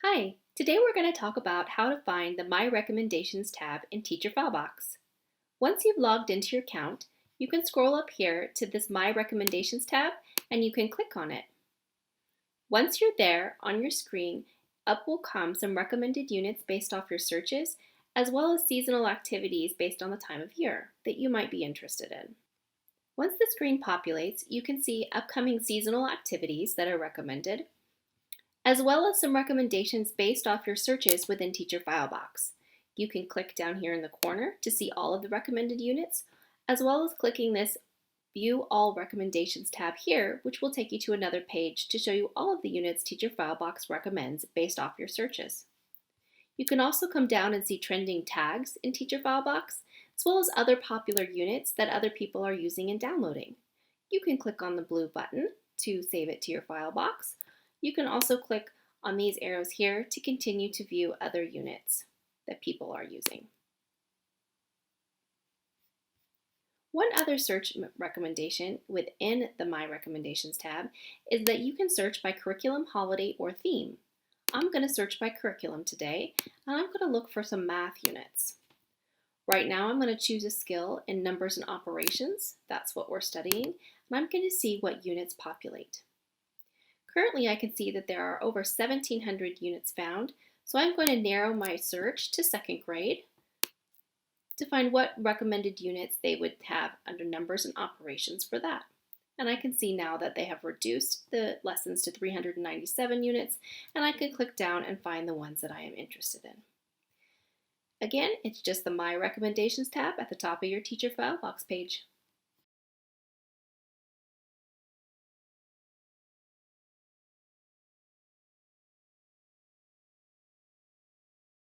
Hi, today we're going to talk about how to find the My Recommendations tab in TeacherFileBox. Once you've logged into your account, you can scroll up here to this My Recommendations tab and you can click on it. Once you're there on your screen, up will come some recommended units based off your searches, as well as seasonal activities based on the time of year that you might be interested in. Once the screen populates, you can see upcoming seasonal activities that are recommended, as well as some recommendations based off your searches within TeacherFileBox. You can click down here in the corner to see all of the recommended units, as well as clicking this View All Recommendations tab here, which will take you to another page to show you all of the units TeacherFileBox recommends based off your searches. You can also come down and see trending tags in TeacherFileBox, as well as other popular units that other people are using and downloading. You can click on the blue button to save it to your file box. You can also click on these arrows here to continue to view other units that people are using. One other search recommendation within the My Recommendations tab is that you can search by curriculum, holiday, or theme. I'm going to search by curriculum today, and I'm going to look for some math units. Right now I'm going to choose a skill in numbers and operations. That's what we're studying, and I'm going to see what units populate. Currently, I can see that there are over 1,700 units found, so I'm going to narrow my search to second grade to find what recommended units they would have under numbers and operations for that. And I can see now that they have reduced the lessons to 397 units, and I can click down and find the ones that I am interested in. Again, it's just the My Recommendations tab at the top of your TeacherFileBox page.